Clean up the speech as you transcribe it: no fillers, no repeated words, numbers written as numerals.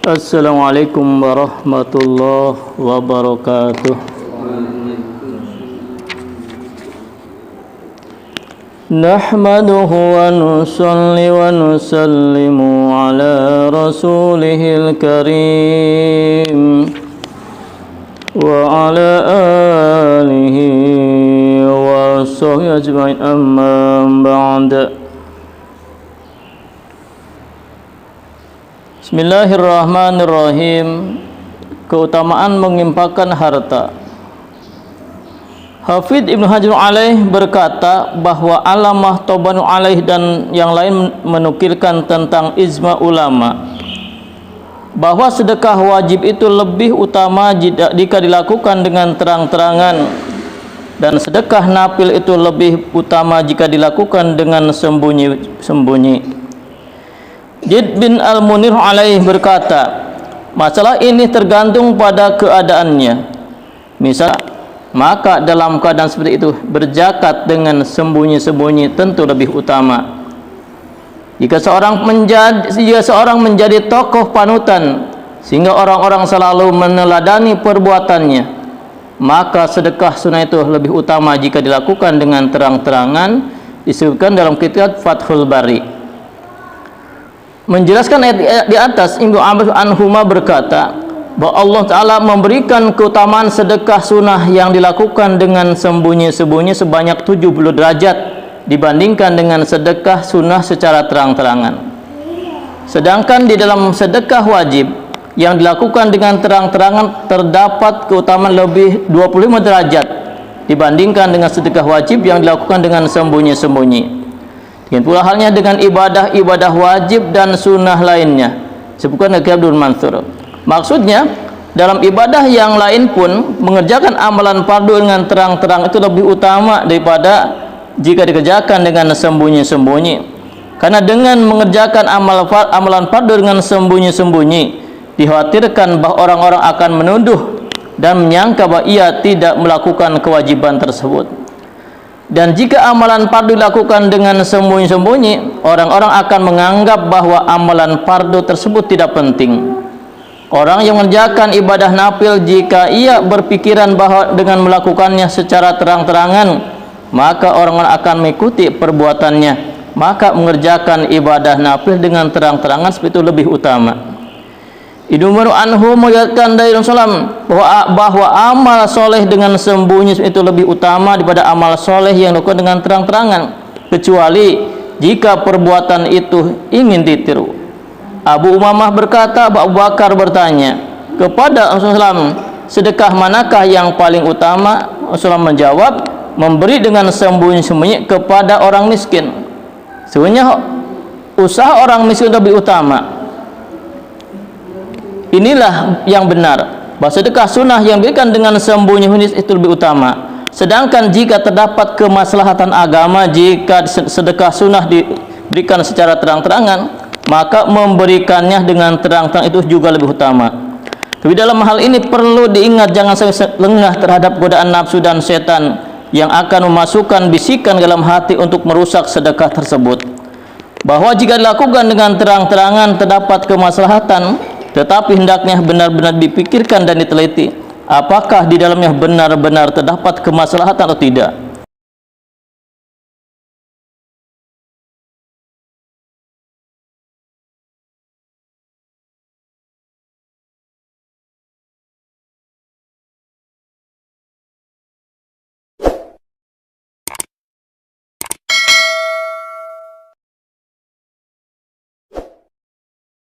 Assalamualaikum warahmatullahi wabarakatuh. Nahmaduhu wa nusalli wa nusallimu ala rasulihil karim wa ala alihi wa sahbihi ajma'in, amma ba'da. Bismillahirrahmanirrahim. Keutamaan menginfakkan harta. Hafidz Ibnu Hajar alaih berkata bahwa Alamah Tobanu alaih dan yang lain menukilkan tentang ijma ulama bahwa sedekah wajib itu lebih utama jika dilakukan dengan terang-terangan, dan sedekah nafil itu lebih utama jika dilakukan dengan sembunyi-sembunyi. Jid bin Al-Munir alaih berkata, masalah ini tergantung pada keadaannya. Misal, maka dalam keadaan seperti itu berzakat dengan sembunyi-sembunyi tentu lebih utama. Jika seorang menjadi tokoh panutan sehingga orang-orang selalu meneladani perbuatannya, maka sedekah sunnah itu lebih utama jika dilakukan dengan terang-terangan, disebutkan dalam kitab Fathul Bari. Menjelaskan ayat di atas, Ibnu Abbas anhuma berkata bahwa Allah Ta'ala memberikan keutamaan sedekah sunnah yang dilakukan dengan sembunyi-sembunyi sebanyak 70 derajat dibandingkan dengan sedekah sunnah secara terang-terangan. Sedangkan di dalam sedekah wajib yang dilakukan dengan terang-terangan terdapat keutamaan lebih 25 derajat dibandingkan dengan sedekah wajib yang dilakukan dengan sembunyi-sembunyi. Demikian pula halnya dengan ibadah-ibadah wajib dan sunnah lainnya. Sebutkan Abdul Mansur. Maksudnya, dalam ibadah yang lain pun mengerjakan amalan fardu dengan terang-terang itu lebih utama daripada jika dikerjakan dengan sembunyi-sembunyi. Karena dengan mengerjakan amalan fardu dengan sembunyi-sembunyi, dikhawatirkan bahwa orang-orang akan menuduh dan menyangka bahwa ia tidak melakukan kewajiban tersebut. Dan jika amalan fardu dilakukan dengan sembunyi-sembunyi, orang-orang akan menganggap bahwa amalan fardu tersebut tidak penting. Orang yang mengerjakan ibadah nafil, jika ia berpikiran bahwa dengan melakukannya secara terang-terangan, maka orang-orang akan mengikuti perbuatannya. Maka mengerjakan ibadah nafil dengan terang-terangan seperti itu lebih utama. Ibnu Umar anhu meriwayatkan dari Rasulullah bahwa amal soleh dengan sembunyi itu lebih utama daripada amal soleh yang dilakukan dengan terang-terangan, kecuali jika perbuatan itu ingin ditiru. Abu Umamah berkata, Abu Bakar bertanya kepada Rasulullah, sedekah manakah yang paling utama? Rasulullah menjawab, memberi dengan sembunyi-sembunyi kepada orang miskin. Sebenarnya usaha orang miskin lebih utama. Inilah yang benar, bahwa sedekah sunnah yang diberikan dengan sembunyi-sembunyi itu lebih utama. Sedangkan jika terdapat kemaslahatan agama, jika sedekah sunnah diberikan secara terang-terangan, maka memberikannya dengan terang-terang itu juga lebih utama. Tapi dalam hal ini perlu diingat, jangan sampai lengah terhadap godaan nafsu dan setan yang akan memasukkan bisikan dalam hati untuk merusak sedekah tersebut. Bahwa jika dilakukan dengan terang-terangan terdapat kemaslahatan, tetapi hendaknya benar-benar dipikirkan dan diteliti apakah di dalamnya benar-benar terdapat kemaslahatan atau tidak.